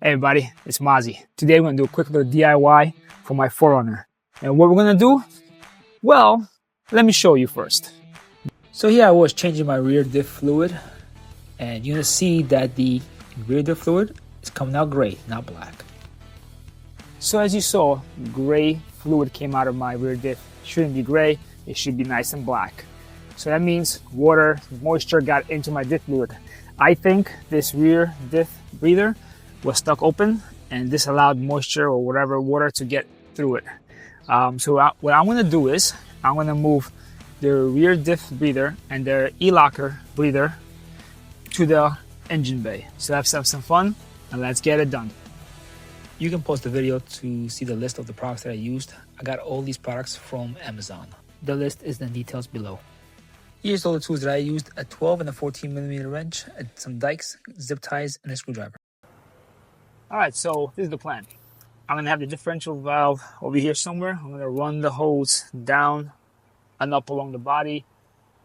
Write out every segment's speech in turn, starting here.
Hey everybody, it's Mozzy. Today we're going to do a quick little DIY for my 4Runner. And what we're going to do? Well, let me show you first. So here I was changing my rear diff fluid, and you're going to see that the rear diff fluid is coming out gray, not black. So as you saw, gray fluid came out of my rear diff. It shouldn't be gray, it should be nice and black. So that means water, moisture got into my diff fluid. I think this rear diff breather was stuck open, and this allowed moisture or whatever water to get through it. What I'm going to do is I'm going to move the rear diff breather and the e-locker breather to the engine bay. So let's have some fun and let's get it done. You can pause the video to see the list of the products that I used. I got all these products from Amazon. The list is in the details below. Here's all the tools that I used: a 12 and a 14mm wrench, some dikes, zip ties, and a screwdriver. Alright, so this is the plan. I'm going to have the differential valve over here somewhere. I'm going to run the hose down and up along the body,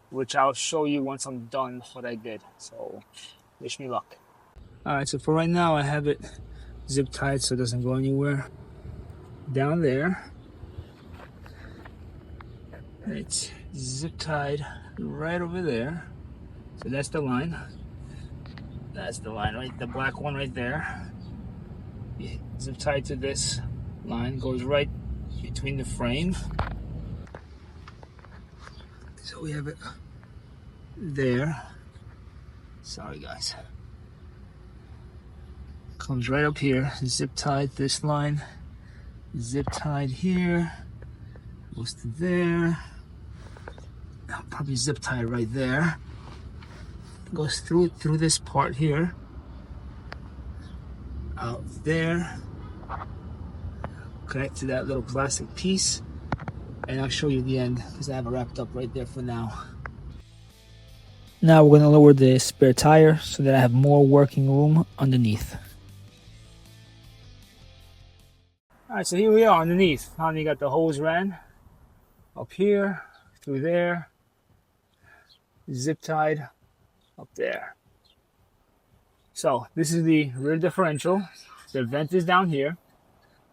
which I'll show you once I'm done what I did. So, wish me luck. Alright, so for right now I have it zip tied so it doesn't go anywhere. Down there. It's zip tied right over there. So that's the line. That's the line, right? The black one right there. Zip tied to this line, goes right between the frame. So we have it there. Sorry guys. Comes right up here, zip tied this line, zip tied here, goes to there. I'll probably zip tie right there. Goes through this part here. Out there. Connect to that little plastic piece, and I'll show you the end because I have it wrapped up right there for now. Now we're going to lower the spare tire so that I have more working room underneath. Alright, so here we are underneath. Finally got the hose ran up here, through there, zip tied up there. So this is the rear differential. The vent is down here,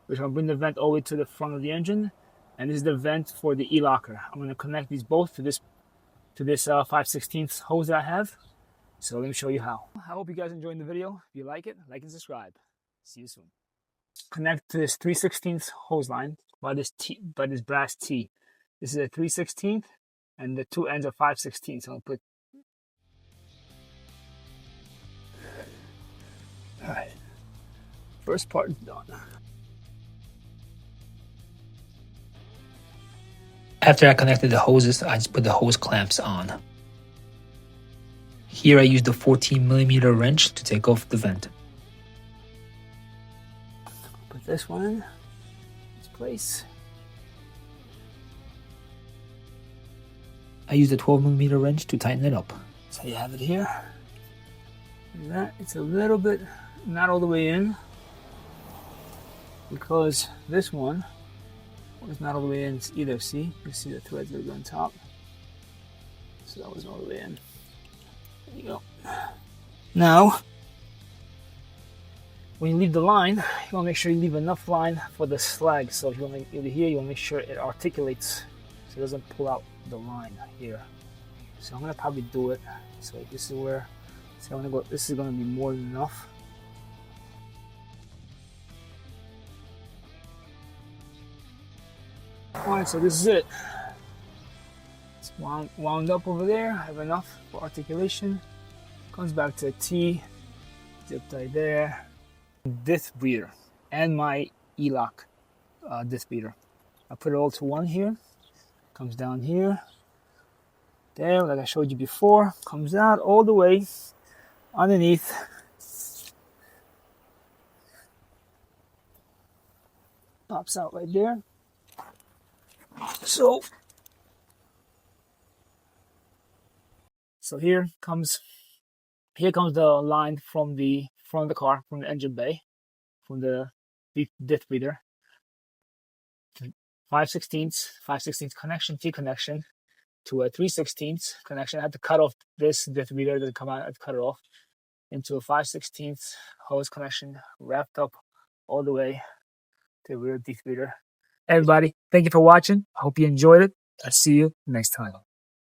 which I'm going to bring the vent all the way to the front of the engine, and this is the vent for the e-locker. I'm going to connect these both to this 5/16 hose that I have. So let me show you how. I hope you guys enjoyed the video. If you like it, like and subscribe. See you soon. Connect to this 3/16 hose line by this brass T. This is a 3/16, and the two ends are 5/16. So I'll put. All right. First part is done. After I connected the hoses, I just put the hose clamps on. Here I used the 14mm wrench to take off the vent. Put this one in its place. I used a 12mm wrench to tighten it up. So you have it here. And that, it's a little bit, not all the way in, because this one was not all the way in either. See? You see the threads that are on top. So that wasn't all the way in. There you go. Now, when you leave the line, you want to make sure you leave enough line for the slag. So if you want to here, you want to make sure it articulates so it doesn't pull out the line here. So I'm going to probably do it. So this is where, so I'm going to go, this is going to be more than enough. Alright, so this is it. It's wound up over there. I have enough for articulation. Comes back to a T. Zip tie there. Diff breather and my e-lock diff breather. I put it all to one here. Comes down here. There, like I showed you before. Comes out all the way underneath. Pops out right there. So here comes the line from the front of the car, from the engine bay, from the diff breather. 5/16 connection, T connection to a 3/16 connection. I had to cut off this diff breather, doesn't come out, I had to cut it off. into a 5/16 hose connection, wrapped up all the way to the rear defeater. Everybody, thank you for watching. I hope you enjoyed it. I'll see you next time.